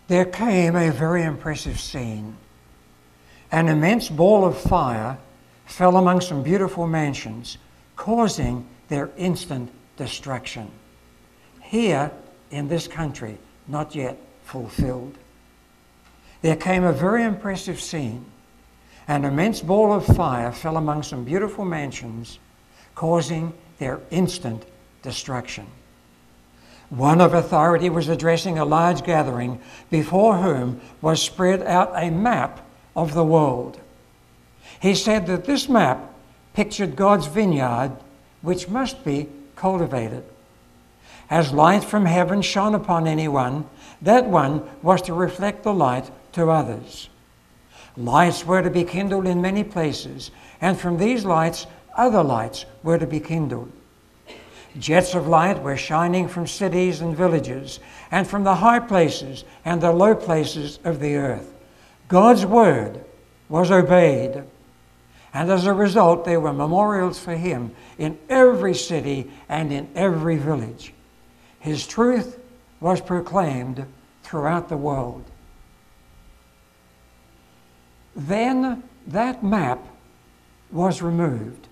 There came a very impressive scene. An immense ball of fire fell among some beautiful mansions, causing their instant destruction. Here in this country, not yet fulfilled. There came a very impressive scene. An immense ball of fire fell among some beautiful mansions, causing their instant destruction. One of authority was addressing a large gathering before whom was spread out a map of the world. He said that this map pictured God's vineyard, which must be cultivated. As light from heaven shone upon anyone, that one was to reflect the light to others. Lights were to be kindled in many places, and from these lights other lights were to be kindled. Jets of light were shining from cities and villages, and from the high places and the low places of the earth. God's word was obeyed, and as a result there were memorials for him in every city and in every village. His truth was proclaimed throughout the world. Then that map was removed,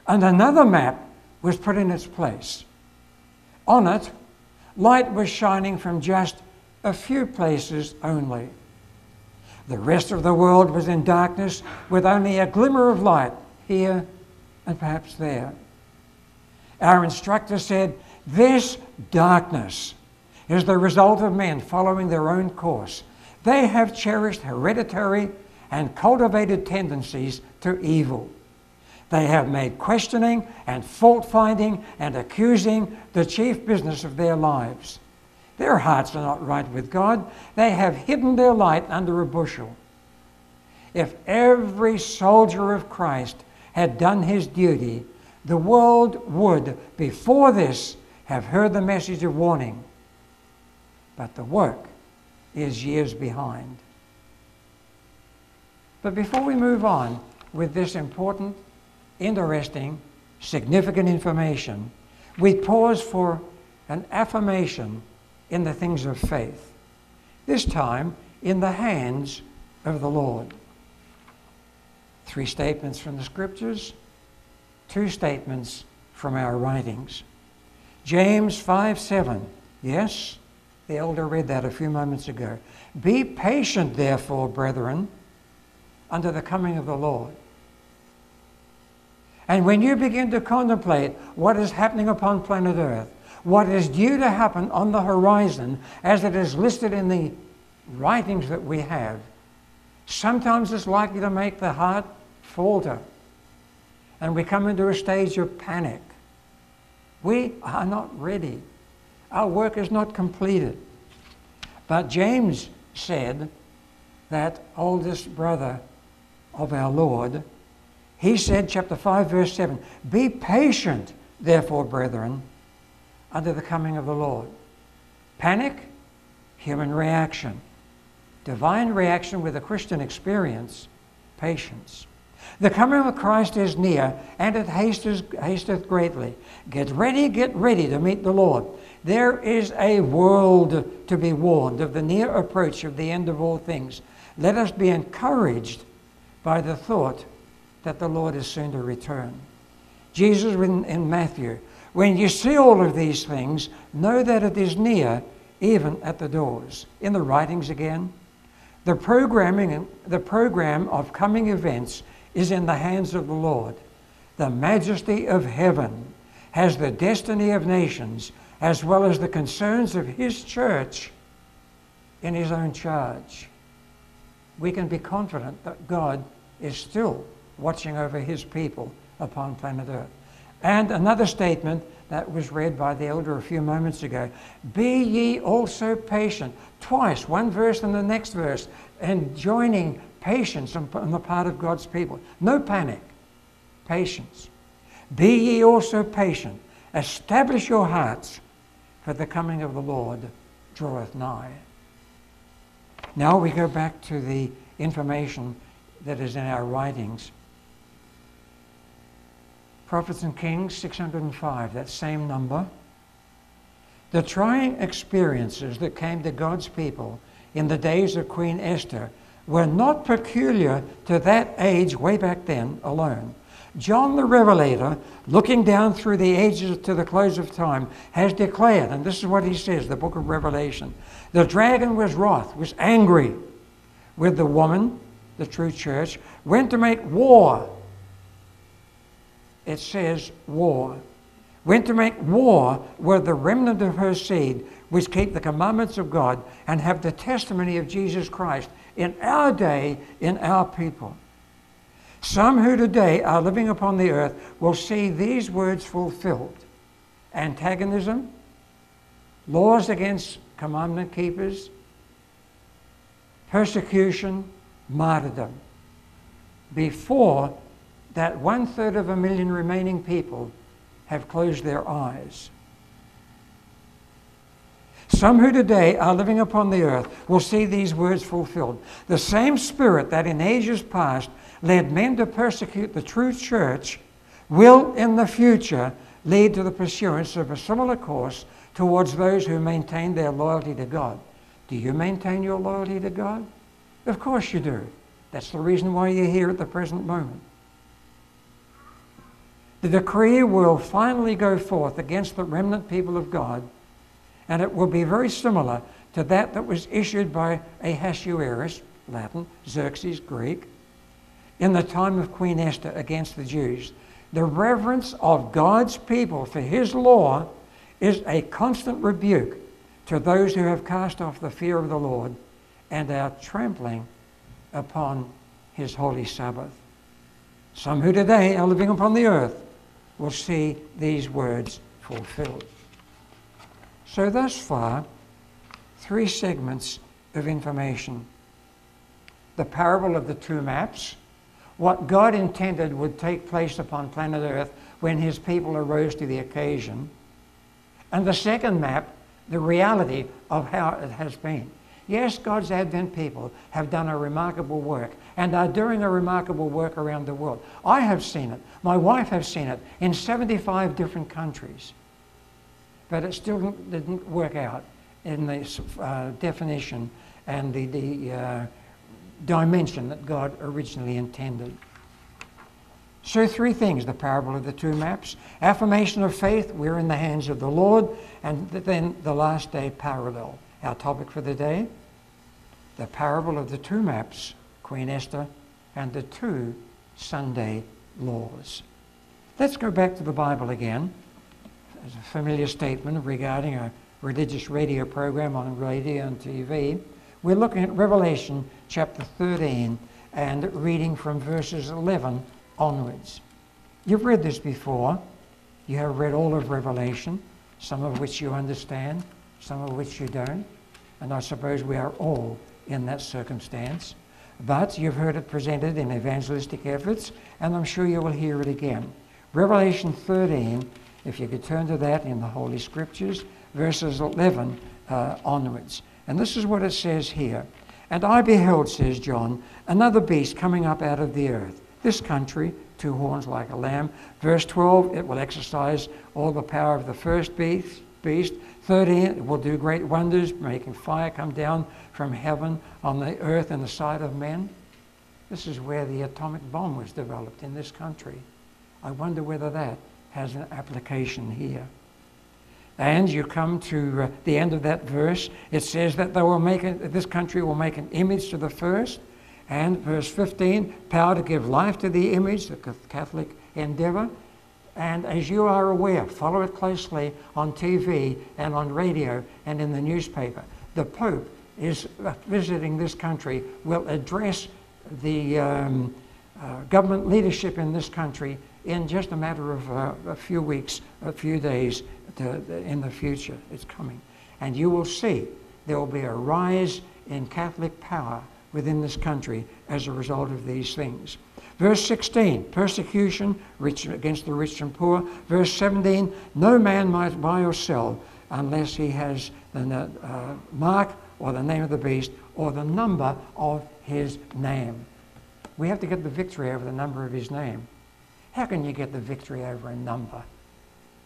and another map was put in its place. On it, light was shining from just a few places only. The rest of the world was in darkness with only a glimmer of light here and perhaps there. Our instructor said, "This darkness is the result of men following their own course. They have cherished hereditary and cultivated tendencies to evil. They have made questioning and fault-finding and accusing the chief business of their lives. Their hearts are not right with God. They have hidden their light under a bushel." If every soldier of Christ had done his duty, the world would, before this, have heard the message of warning. But the work is years behind. But before we move on with this important, interesting, significant information, we pause for an affirmation in the things of faith, this time in the hands of the Lord. 3 statements from the Scriptures, 2 statements from our writings. James 5:7. Yes, the elder read that a few moments ago. "Be patient, therefore, brethren, unto the coming of the Lord." And when you begin to contemplate what is happening upon planet Earth, what is due to happen on the horizon as it is listed in the writings that we have, sometimes it's likely to make the heart falter, and we come into a stage of panic. We are not ready. Our work is not completed. But James said, that oldest brother of our Lord, he said, chapter 5, verse 7, "Be patient, therefore, brethren, unto the coming of the Lord." Panic, human reaction. Divine reaction with a Christian experience, patience. The coming of Christ is near, and it hasteth greatly. Get ready to meet the Lord. There is a world to be warned of the near approach of the end of all things. Let us be encouraged by the thought that the Lord is soon to return. Jesus in Matthew, "When you see all of these things, know that it is near, even at the doors." In the writings again, the program of coming events is in the hands of the Lord. The majesty of heaven has the destiny of nations as well as the concerns of his church in his own charge. We can be confident that God is still watching over his people upon planet Earth. And another statement that was read by the elder a few moments ago, "Be ye also patient." Twice, one verse and the next verse, and joining patience on the part of God's people. No panic, patience. "Be ye also patient. Establish your hearts, for the coming of the Lord draweth nigh." Now we go back to the information that is in our writings. Prophets and Kings 605, that same number. The trying experiences that came to God's people in the days of Queen Esther were not peculiar to that age way back then alone. John the Revelator, looking down through the ages to the close of time, has declared, and this is what he says, the book of Revelation, the dragon was wroth, was angry with the woman, the true church, went to make war. It says war. Went to make war with the remnant of her seed, which keep the commandments of God and have the testimony of Jesus Christ in our day, in our people. Some who today are living upon the earth will see these words fulfilled. Antagonism, laws against commandment keepers, persecution, martyrdom. Before that 1/3 of a million remaining people have closed their eyes. Some who today are living upon the earth will see these words fulfilled. The same spirit that in ages past led men to persecute the true church will in the future lead to the pursuance of a similar course towards those who maintain their loyalty to God. Do you maintain your loyalty to God? Of course you do. That's the reason why you're here at the present moment. The decree will finally go forth against the remnant people of God, and it will be very similar to that was issued by Ahasuerus, Latin, Xerxes, Greek, in the time of Queen Esther against the Jews. The reverence of God's people for his law is a constant rebuke to those who have cast off the fear of the Lord and are trampling upon his holy Sabbath. Some who today are living upon the earth will see these words fulfilled. So thus far, 3 segments of information. The parable of the 2 maps, what God intended would take place upon planet Earth when his people arose to the occasion. And the second map, the reality of how it has been. Yes, God's Advent people have done a remarkable work and are doing a remarkable work around the world. I have seen it. My wife has seen it in 75 different countries. But it still didn't work out in the definition and the dimension that God originally intended. So 3 things, the parable of the 2 maps, affirmation of faith, we're in the hands of the Lord, and then the last day parallel. Our topic for the day, the parable of the 2 maps, Queen Esther, and the 2 Sunday laws. Let's go back to the Bible again. As a familiar statement regarding a religious radio program on radio and TV. We're looking at Revelation chapter 13 and reading from verses 11 onwards. You've read this before. You have read all of Revelation, some of which you understand, some of which you don't. And I suppose we are all in that circumstance. But you've heard it presented in evangelistic efforts, and I'm sure you will hear it again. Revelation 13, if you could turn to that in the Holy Scriptures, verses 11 onwards. And this is what it says here. And I beheld, says John, another beast coming up out of the earth. This country, 2 horns like a lamb. Verse 12, it will exercise all the power of the first beast. 13, it will do great wonders, making fire come down from heaven on the earth in the sight of men. This is where the atomic bomb was developed, in this country. I wonder whether that has an application here. And you come to the end of that verse. It says that they will this country will make an image to the first. And verse 15, power to give life to the image, the Catholic endeavor. And as you are aware, follow it closely on TV and on radio and in the newspaper. The Pope is visiting this country, will address the government leadership in this country in just a matter of a few weeks, a few days in the future. It's coming. And you will see there will be a rise in Catholic power within this country as a result of these things. Verse 16, persecution against the rich and poor. Verse 17, no man might buy or sell unless he has the mark or the name of the beast or the number of his name. We have to get the victory over the number of his name. How can you get the victory over a number?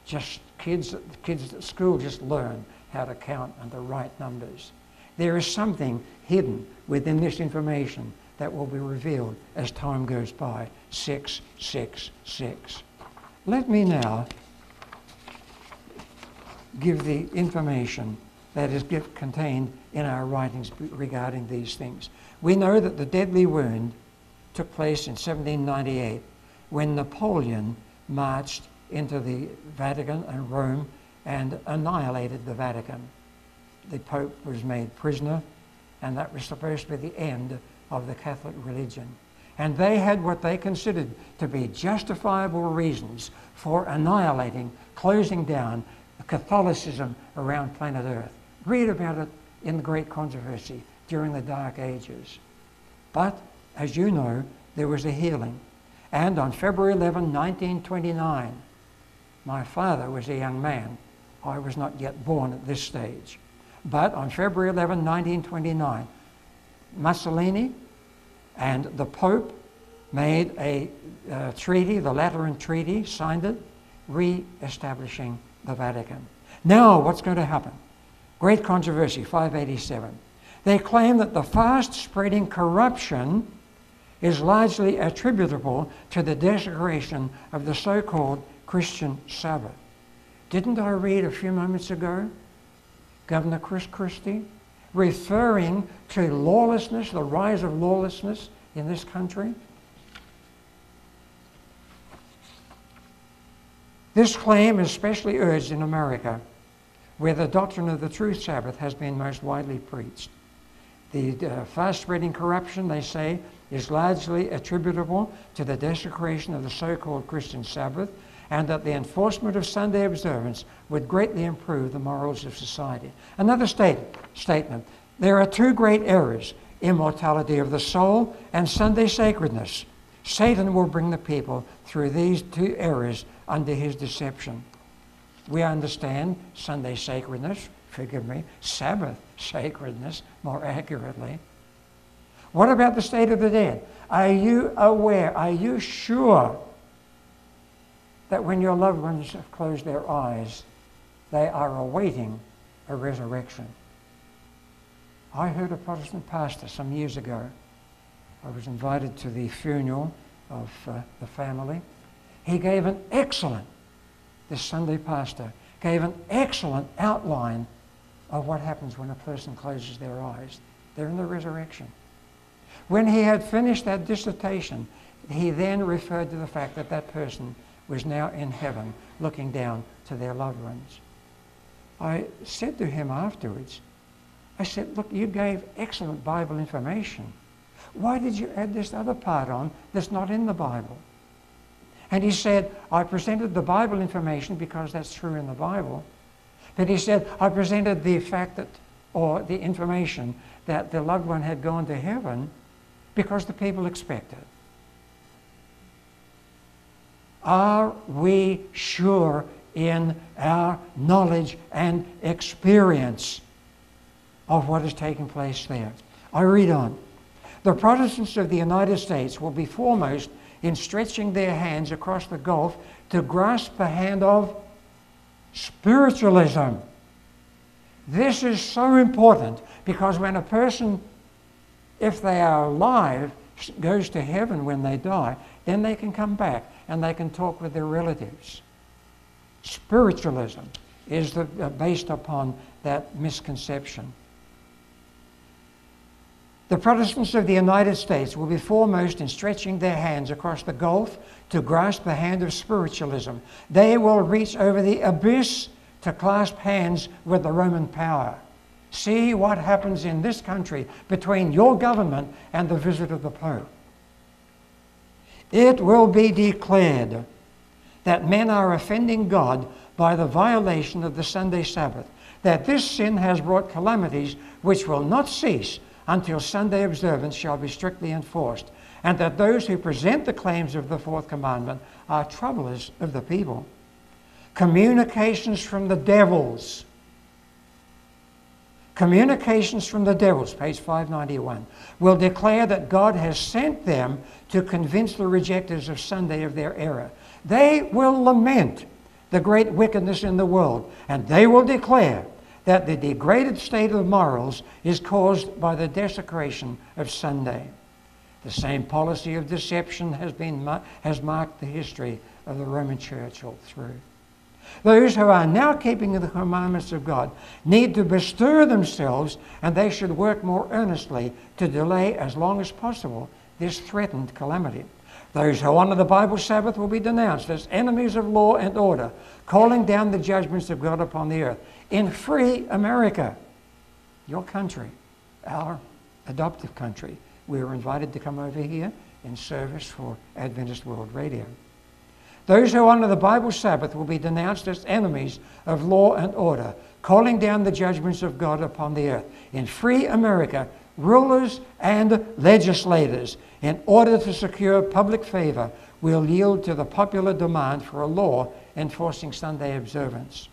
Just kids at school just learn how to count and to write numbers. There is something hidden within this information that will be revealed as time goes by. 666. Let me now give the information that is contained in our writings regarding these things. We know that the deadly wound took place in 1798 when Napoleon marched into the Vatican and Rome and annihilated the Vatican. The Pope was made prisoner, and that was supposed to be the end of the Catholic religion. And they had what they considered to be justifiable reasons for annihilating, closing down Catholicism around planet Earth. Read about it in the Great Controversy during the Dark Ages. But, as you know, there was a healing. And on February 11, 1929, my father was a young man. I was not yet born at this stage. But on February 11, 1929, Mussolini and the Pope made a treaty, the Lateran Treaty, signed it, re-establishing the Vatican. Now, what's going to happen? Great Controversy, 587. They claim that the fast-spreading corruption is largely attributable to the desecration of the so-called Christian Sabbath. Didn't I read a few moments ago Governor Chris Christie referring to lawlessness, the rise of lawlessness in this country? This claim is especially urged in America, where the doctrine of the true Sabbath has been most widely preached. The fast-spreading corruption, they say, is largely attributable to the desecration of the so-called Christian Sabbath, and that the enforcement of Sunday observance would greatly improve the morals of society. Another statement, there are two great errors, immortality of the soul and Sunday sacredness. Satan will bring the people through these two errors under his deception. We understand Sunday sacredness, forgive me, Sabbath sacredness more accurately. What about the state of the dead? Are you aware, are you sure that when your loved ones have closed their eyes, they are awaiting a resurrection? I heard a Protestant pastor some years ago. I was invited to the funeral of the family. He gave an excellent, this Sunday pastor, gave an excellent outline of what happens when a person closes their eyes. They're in the resurrection. When he had finished that dissertation, he then referred to the fact that that person was now in heaven looking down to their loved ones. I said to him afterwards, I said, look, you gave excellent Bible information. Why did you add this other part on that's not in the Bible? And he said, I presented the Bible information because that's true in the Bible. But he said, I presented the fact that, or the information that the loved one had gone to heaven because the people expected. Are we sure in our knowledge and experience of what is taking place there? I read on. The Protestants of the United States will be foremost in stretching their hands across the gulf to grasp the hand of spiritualism. This is so important because when a person, if they are alive, goes to heaven when they die, then they can come back and they can talk with their relatives. Spiritualism is based upon that misconception. The Protestants of the United States will be foremost in stretching their hands across the gulf to grasp the hand of spiritualism. They will reach over the abyss to clasp hands with the Roman power. See what happens in this country between your government and the visit of the Pope. It will be declared that men are offending God by the violation of the Sunday Sabbath, that this sin has brought calamities which will not cease until Sunday observance shall be strictly enforced, and that those who present the claims of the fourth commandment are troublers of the people. Communications from the devils. Communications from the devils, page 591, will declare that God has sent them to convince the rejectors of Sunday of their error. They will lament the great wickedness in the world, and they will declare that the degraded state of morals is caused by the desecration of Sunday. The same policy of deception has marked the history of the Roman Church all through. Those who are now keeping the commandments of God need to bestir themselves, and they should work more earnestly to delay as long as possible this threatened calamity. Those who honor the Bible Sabbath will be denounced as enemies of law and order, calling down the judgments of God upon the earth. In free America, your country, our adoptive country, we were invited to come over here in service for Adventist World Radio. Those who honor the Bible Sabbath will be denounced as enemies of law and order, calling down the judgments of God upon the earth. In free America, rulers and legislators, in order to secure public favor, will yield to the popular demand for a law enforcing Sunday observance.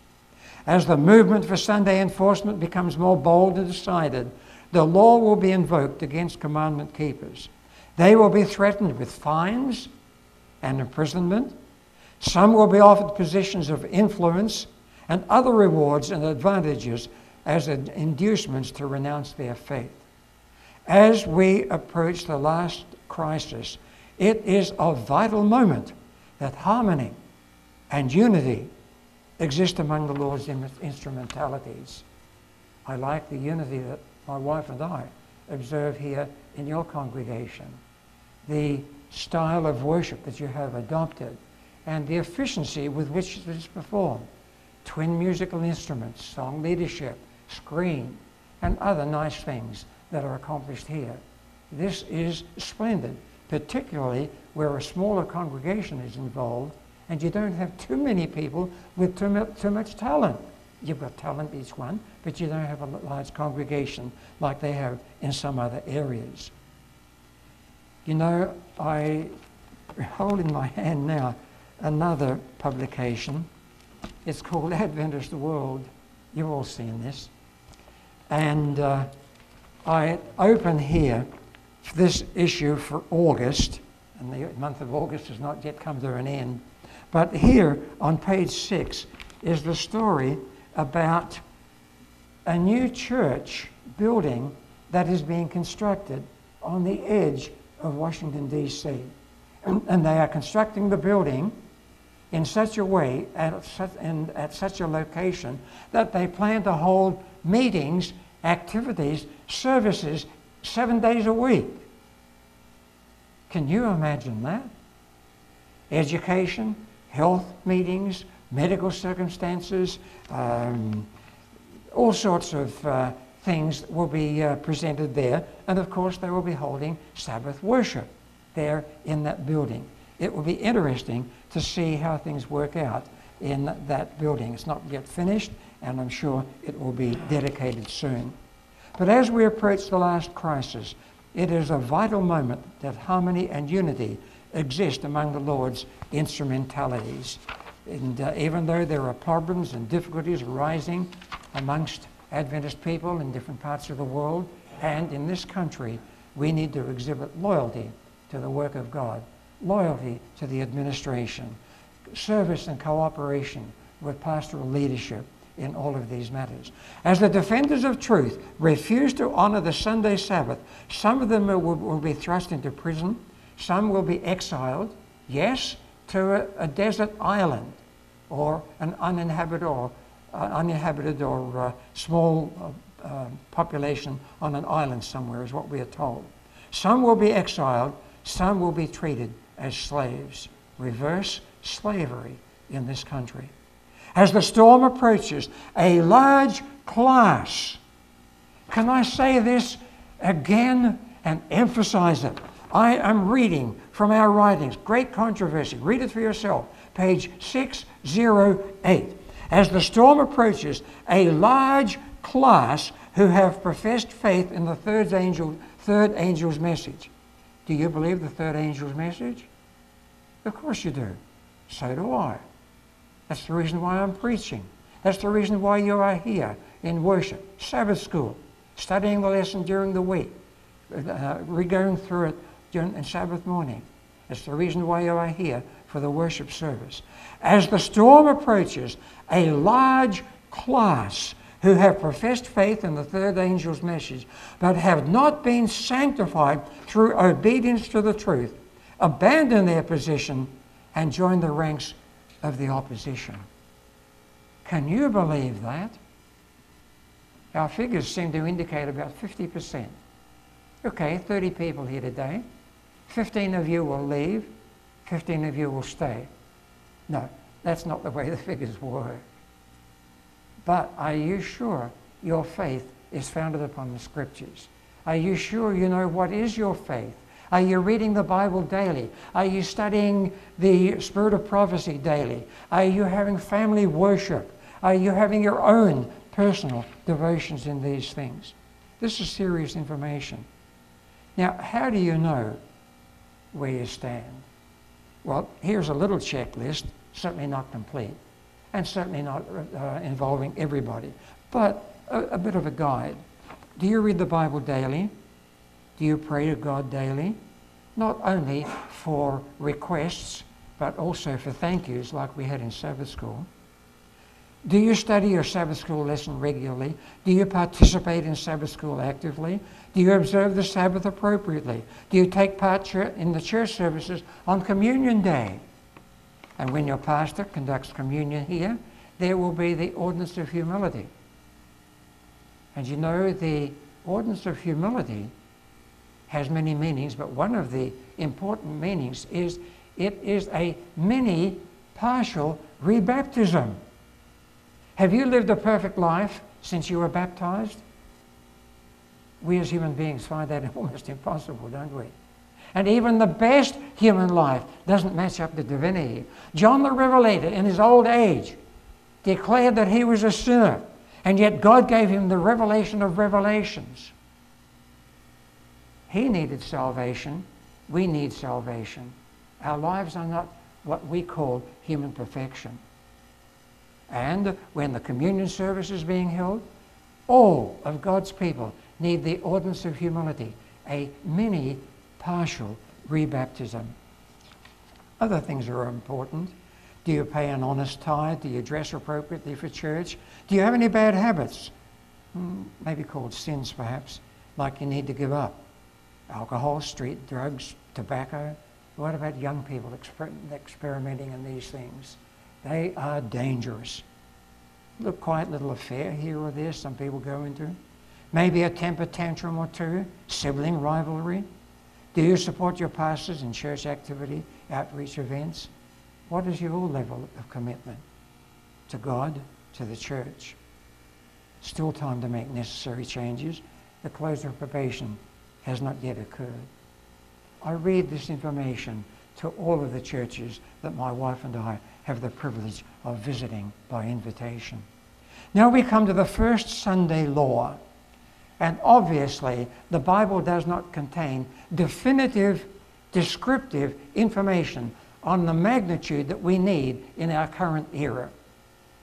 As the movement for Sunday enforcement becomes more bold and decided, the law will be invoked against commandment keepers. They will be threatened with fines and imprisonment. Some will be offered positions of influence and other rewards and advantages as inducements to renounce their faith. As we approach the last crisis, it is a vital moment that harmony and unity exist among the Lord's instrumentalities. I like the unity that my wife and I observe here in your congregation, the style of worship that you have adopted, and the efficiency with which it is performed. Twin musical instruments, song leadership, screen, and other nice things that are accomplished here. This is splendid, particularly where a smaller congregation is involved and you don't have too many people with too much talent. You've got talent, each one, but you don't have a large congregation like they have in some other areas. You know, I hold in my hand now another publication. It's called Adventist World. You've all seen this. And I open here this issue for August, and the month of August has not yet come to an end. But here on page 6 is the story about a new church building that is being constructed on the edge of Washington, D.C. And they are constructing the building in such a way, at such a location, that they plan to hold meetings, activities, services 7 days a week. Can you imagine that? Education, health meetings, medical circumstances, all sorts of things will be presented there. And of course, they will be holding Sabbath worship there in that building. It will be interesting to see how things work out in that building. It's not yet finished, and I'm sure it will be dedicated soon. But as we approach the last crisis, it is a vital moment that harmony and unity exist among the Lord's instrumentalities. And even though there are problems and difficulties arising amongst Adventist people in different parts of the world and in this country, we need to exhibit loyalty to the work of God, loyalty to the administration, service and cooperation with pastoral leadership in all of these matters. As the defenders of truth refuse to honor the Sunday Sabbath, some of them will be thrust into prison, some will be exiled, yes, to a desert island or an uninhabited or small population on an island somewhere is what we are told. Some will be exiled, some will be treated as slaves. Reverse slavery in this country. As the storm approaches, a large class, can I say this again and emphasize it? I am reading from our writings, Great Controversy. Read it for yourself, page 608. As the storm approaches, a large class who have professed faith in the third angel's message. Do you believe the third angel's message? Of course you do. So do I. That's the reason why I'm preaching. That's the reason why you are here in worship, Sabbath school, studying the lesson during the week, going through it during Sabbath morning. That's the reason why you are here for the worship service. As the storm approaches, a large class who have professed faith in the third angel's message, but have not been sanctified through obedience to the truth, abandon their position and join the ranks of the opposition. Can you believe that? Our figures seem to indicate about 50%. Okay, 30 people here today. 15 of you will leave. 15 of you will stay. No, that's not the way the figures work. But are you sure your faith is founded upon the Scriptures? Are you sure you know what is your faith? Are you reading the Bible daily? Are you studying the Spirit of Prophecy daily? Are you having family worship? Are you having your own personal devotions in these things? This is serious information. Now, how do you know where you stand? Well, here's a little checklist, certainly not complete, and certainly not involving everybody, but a bit of a guide. Do you read the Bible daily? Do you pray to God daily? Not only for requests, but also for thank yous like we had in Sabbath school. Do you study your Sabbath school lesson regularly? Do you participate in Sabbath school actively? Do you observe the Sabbath appropriately? Do you take part in the church services on Communion Day? And when your pastor conducts communion here, there will be the ordinance of humility. And you know, the ordinance of humility has many meanings, but one of the important meanings is it is a mini partial rebaptism. Have you lived a perfect life since you were baptized? We as human beings find that almost impossible, don't we? And even the best human life doesn't match up to divinity. John the Revelator, in his old age, declared that he was a sinner, and yet God gave him the revelation of revelations. He needed salvation. We need salvation. Our lives are not what we call human perfection. And when the communion service is being held, all of God's people need the ordinance of humility, a mini partial rebaptism. Other things are important. Do you pay an honest tithe? Do you dress appropriately for church? Do you have any bad habits? Maybe called sins perhaps, like you need to give up. Alcohol, street drugs, tobacco. What about young people experimenting in these things? They are dangerous. A quiet little affair here or there some people go into. Maybe a temper tantrum or two, sibling rivalry. Do you support your pastors in church activity, outreach events? What is your level of commitment to God, to the church? Still time to make necessary changes. The close of probation has not yet occurred. I read this information to all of the churches that my wife and I have the privilege of visiting by invitation. Now we come to the first Sunday law. And obviously, the Bible does not contain definitive, descriptive information on the magnitude that we need in our current era.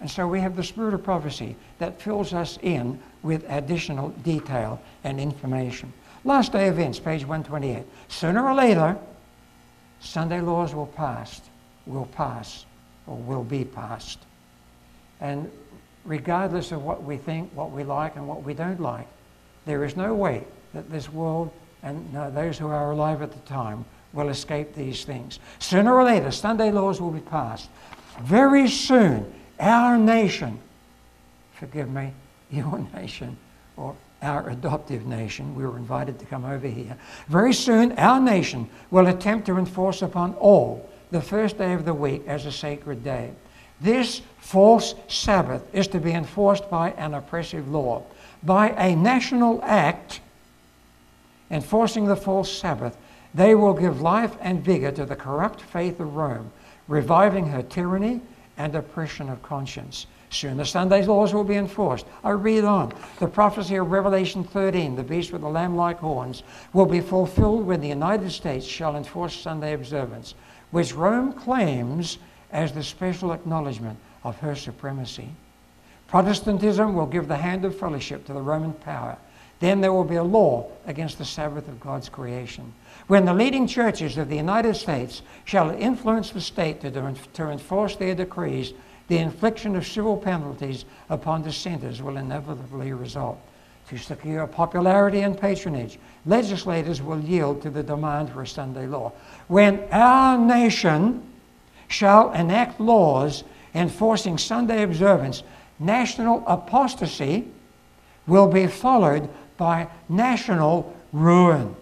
And so we have the Spirit of Prophecy that fills us in with additional detail and information. Last day events, page 128. Sooner or later, Sunday laws will pass, or will be passed. And regardless of what we think, what we like, and what we don't like, there is no way that this world and those who are alive at the time will escape these things. Sooner or later, Sunday laws will be passed. Very soon, our nation, forgive me, your nation, or our adoptive nation, we were invited to come over here. Very soon, our nation will attempt to enforce upon all the first day of the week as a sacred day. This false Sabbath is to be enforced by an oppressive law. By a national act enforcing the false Sabbath, they will give life and vigor to the corrupt faith of Rome, reviving her tyranny and oppression of conscience. Soon the Sunday laws will be enforced. I read on. The prophecy of Revelation 13, the beast with the lamb-like horns, will be fulfilled when the United States shall enforce Sunday observance, which Rome claims as the special acknowledgement of her supremacy. Protestantism will give the hand of fellowship to the Roman power. then there will be a law against the Sabbath of God's creation. When the leading churches of the United States shall influence the state to enforce their decrees, the infliction of civil penalties upon dissenters will inevitably result. To secure popularity and patronage, legislators will yield to the demand for a Sunday law. When our nation shall enact laws enforcing Sunday observance, national apostasy will be followed by national ruin.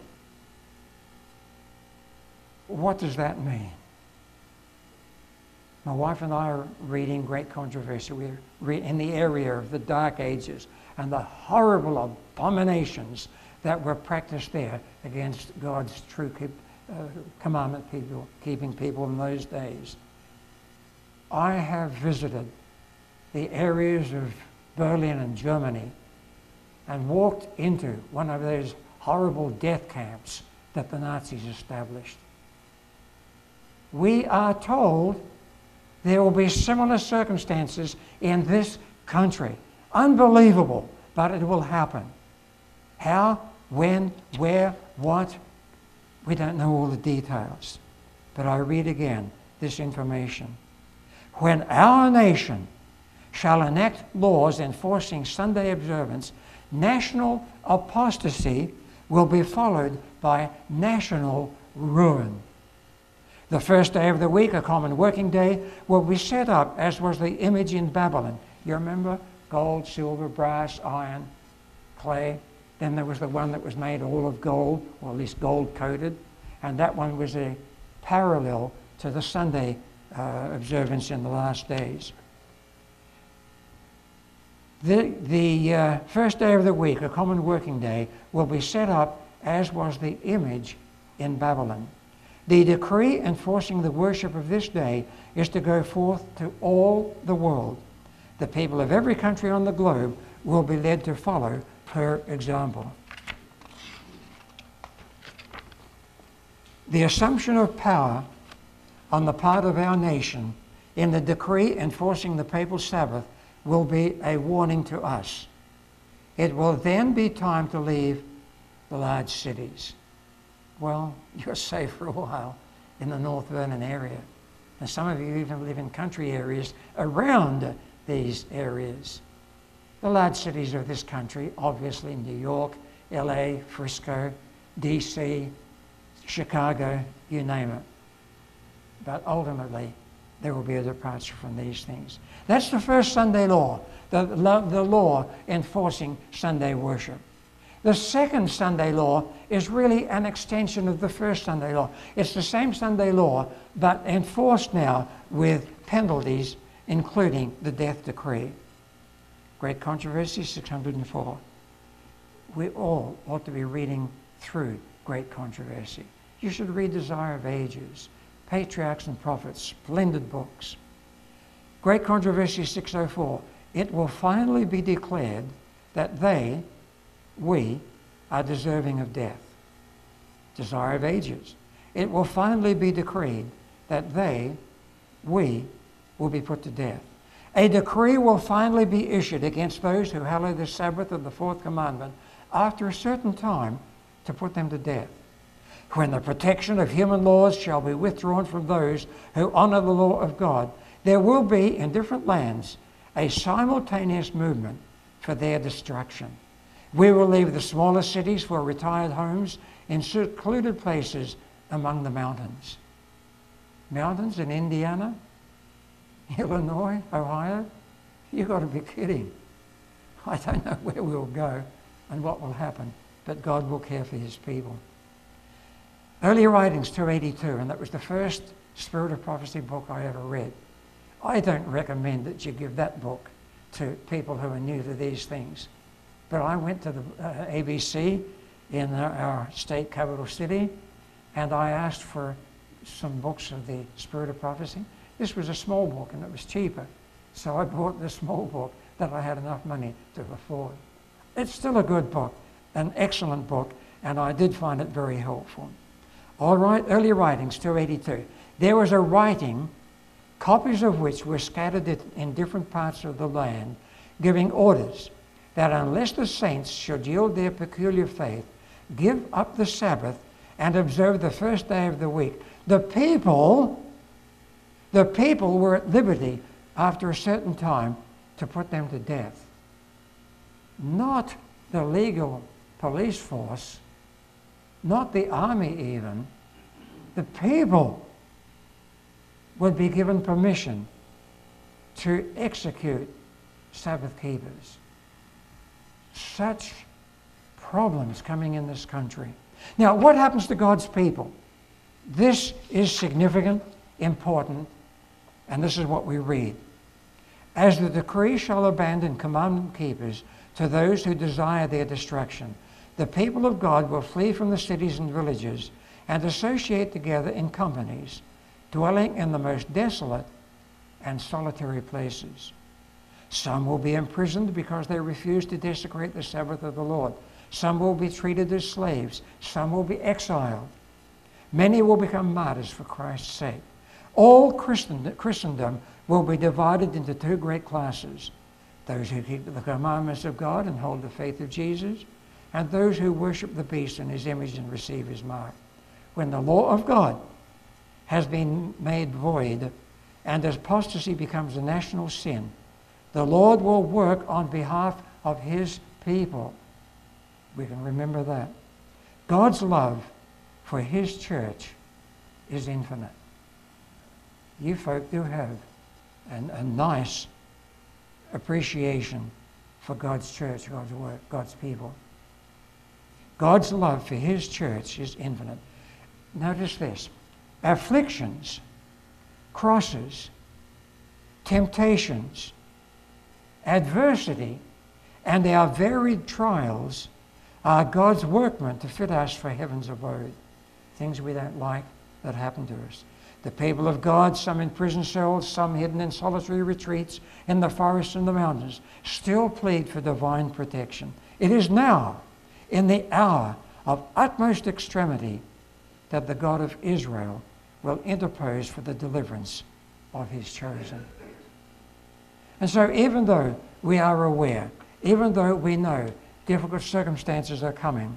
What does that mean? My wife and I are reading Great Controversy. We're in the area of the Dark Ages and the horrible abominations that were practiced there against God's true commandment-keeping people in those days. I have visited the areas of Berlin and Germany and walked into one of those horrible death camps that the Nazis established. We are told there will be similar circumstances in this country. Unbelievable, but it will happen. How, when, where, what? We don't know all the details. But I read again this information. When our nation shall enact laws enforcing Sunday observance, national apostasy will be followed by national ruin. The first day of the week, a common working day, will be set up as was the image in Babylon. You remember? Gold, silver, brass, iron, clay. Then there was the one that was made all of gold, or at least gold-coated. And that one was a parallel to the Sunday observance in the last days. The first day of the week, a common working day, will be set up as was the image in Babylon. The decree enforcing the worship of this day is to go forth to all the world. The people of every country on the globe will be led to follow her example. The assumption of power on the part of our nation in the decree enforcing the papal Sabbath will be a warning to us. It will then be time to leave the large cities. Well, you're safe for a while in the North Vernon area. And some of you even live in country areas around these areas. The large cities of this country, obviously New York, LA, Frisco, DC, Chicago, you name it. But ultimately, there will be a departure from these things. That's the first Sunday law, the law enforcing Sunday worship. The second Sunday law is really an extension of the first Sunday law. It's the same Sunday law, but enforced now with penalties, including the death decree. Great Controversy 604. We all ought to be reading through Great Controversy. You should read Desire of Ages, Patriarchs and Prophets, splendid books. Great Controversy 604. It will finally be declared that we are deserving of death. Desire of Ages. It will finally be decreed that we will be put to death. A decree will finally be issued against those who hallow the Sabbath of the fourth commandment after a certain time to put them to death. When the protection of human laws shall be withdrawn from those who honor the law of God, there will be in different lands a simultaneous movement for their destruction. We will leave the smaller cities for retired homes in secluded places among the mountains. Mountains in Indiana, Illinois, Ohio? You've got to be kidding. I don't know where we'll go and what will happen, but God will care for his people. Early Writings 282, and that was the first Spirit of Prophecy book I ever read. I don't recommend that you give that book to people who are new to these things. But I went to the ABC in our state capital city, and I asked for some books of the Spirit of Prophecy. This was a small book, and it was cheaper. So I bought the small book that I had enough money to afford. It's still a good book, an excellent book, and I did find it very helpful. All right, Early Writings 282. There was a writing, copies of which were scattered in different parts of the land, giving orders that unless the saints should yield their peculiar faith, give up the Sabbath, and observe the first day of the week, the people were at liberty after a certain time to put them to death. Not the legal police force, not the army even. The people would be given permission to execute Sabbath keepers. Such problems coming in this country. Now, what happens to God's people? This is significant, important, and this is what we read. As the decree shall abandon commandment keepers to those who desire their destruction, the people of God will flee from the cities and villages and associate together in companies, dwelling in the most desolate and solitary places. Some will be imprisoned because they refuse to desecrate the Sabbath of the Lord. Some will be treated as slaves. Some will be exiled. Many will become martyrs for Christ's sake. All Christendom will be divided into two great classes: those who keep the commandments of God and hold the faith of Jesus, and those who worship the beast in his image and receive his mark. When the law of God has been made void and apostasy becomes a national sin, the Lord will work on behalf of his people. We can remember that. God's love for his church is infinite. You folk do have a nice appreciation for God's church, God's work, God's people. God's love for his church is infinite. Notice this: afflictions, crosses, temptations, adversity, and our varied trials are God's workmen to fit us for heaven's abode. Things we don't like that happen to us. The people of God, some in prison cells, some hidden in solitary retreats in the forests and the mountains, still plead for divine protection. It is now, in the hour of utmost extremity, that the God of Israel will interpose for the deliverance of his chosen. And so even though we are aware, even though we know difficult circumstances are coming,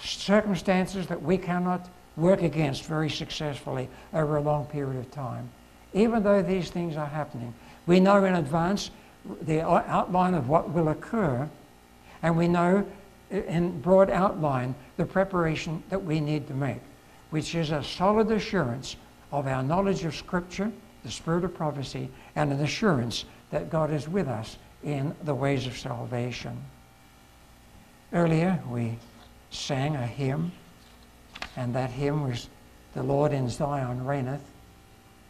circumstances that we cannot work against very successfully over a long period of time, even though these things are happening, we know in advance the outline of what will occur, and we know in broad outline the preparation that we need to make, which is a solid assurance of our knowledge of Scripture, the spirit of prophecy, and an assurance that God is with us in the ways of salvation. Earlier we sang a hymn, and that hymn was "The Lord in Zion reigneth."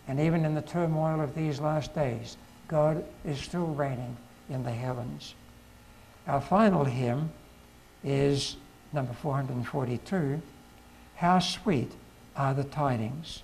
And even in the turmoil of these last days, God is still reigning in the heavens. Our final hymn is number 442, "How Sweet Are the Tidings."